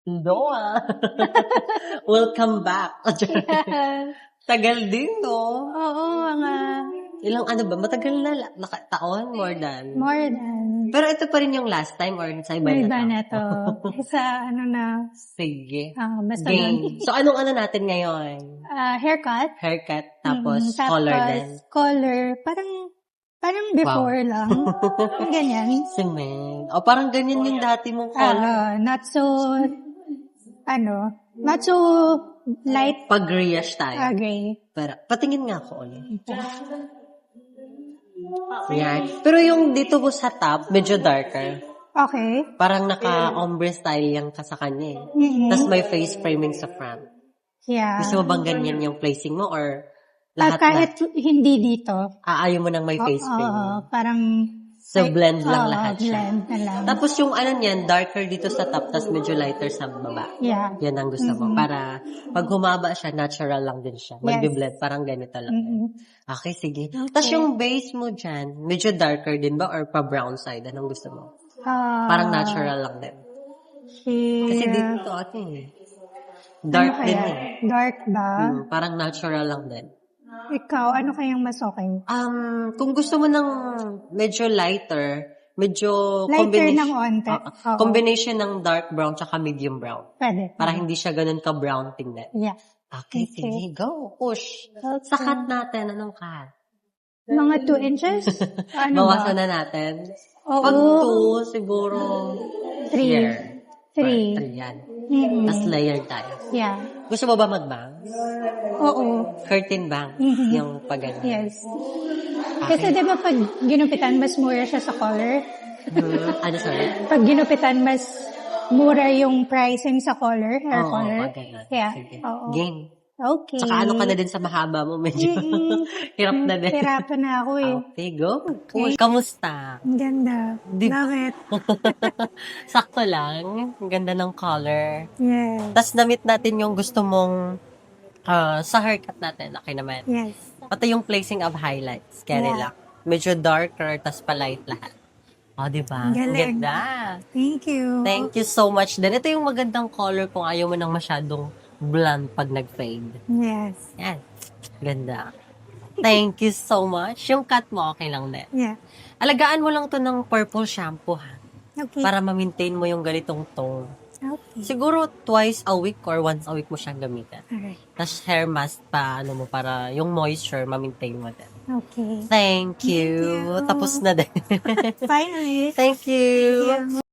No, ah. Welcome back. Yes. Tagal din, no? Oo, mga Ilang ano ba? Matagal na taon? More than. more than Pero ito pa rin yung last time or sa iba may na iba to? na to. Sa ano na, Sige. basta Game. nun. So, anong ano natin ngayon? Haircut. Haircut, tapos Tapos, color din. color. Parang before lang. Ganyan. Cement. O, parang ganyan yung dati mong color. Not so, not so light Pag-grayish tayo. gray. Pero, patingin nga ako ulit. Yan. Pero yung dito ko sa top, medyo darker. Okay. Parang naka-ombre style yung ka sa kanya eh. Tapos may face framing sa front. Yeah. Gusto mo bang ganyan yung placing mo or lahat Kahit hindi dito. Ayaw mo nang may face framing? Parang So, blend lang lahat siya. blend na lang. Tapos yung ano niyan, darker dito sa top, tapos medyo lighter sa baba. Yeah. Yan ang gusto mo. Para pag humaba siya, natural lang din siya. Magbe-blend, parang ganito lang. Okay, sige. Tapos yung base mo dyan, medyo darker din ba or pa-brown side? Anong gusto mo? Parang natural lang din. Kasi dito ate eh. Dark din eh. Dark ba? Parang natural lang din. Ikaw, ano kayang mas okay? Kung gusto mo ng medyo lighter, medyo Lighter ng onte. combination ng dark brown tsaka medium brown. Pwede. Para hindi siya ganun ka-brown tingnan. Yeah. Okay, sige. Go. Push. Sa cut natin. Anong cut? Mga 2 inches? Ano Bawasan ba? na natin. Oo. Pag 2, siguro 3. here. 3. 3 yan. Tapos layer tayo. Yeah. Gusto mo ba mag-bang? Oo. Curtain bang? Yung pag-ganyan. Yes. Kasi di ba pag ginupitan, mas mura siya sa color? Ano, sorry? Pag ginupitan, mas mura yung pricing sa color, hair Oo, color. okay. Yeah. Sige. Oo. Game. Okay. Saka ano ka na din sa mahaba mo, medyo hirap na din. Hirapan na ako eh. Okay, go. Okay. Kamusta? Ang ganda. Love it. Sakto lang. Ang ganda ng color. Yes. Tapos namit natin yung gusto mong sa haircut natin. Okay naman. Yes. Pati yung placing of highlights. Kaya relax. Medyo darker, tapos pa-light lahat. O, diba? Ang galing. Ganda. Thank you. Thank you so much din. Ito yung magandang color kung ayaw mo nang masyadong blonde pag nag-fade. Yes. Yan. Ganda. Thank you so much. Yung cut mo, okay lang din. Yeah. Alagaan mo lang to ng purple shampoo, ha? Okay. Para ma-maintain mo yung ganitong tone. Okay. Siguro twice a week or once a week mo siyang gamitin. Alright. Tapos hair mask pa, para yung moisture, ma-maintain mo din. Okay. Thank you. you. Tapos na din. Finally. Thank you. Yeah.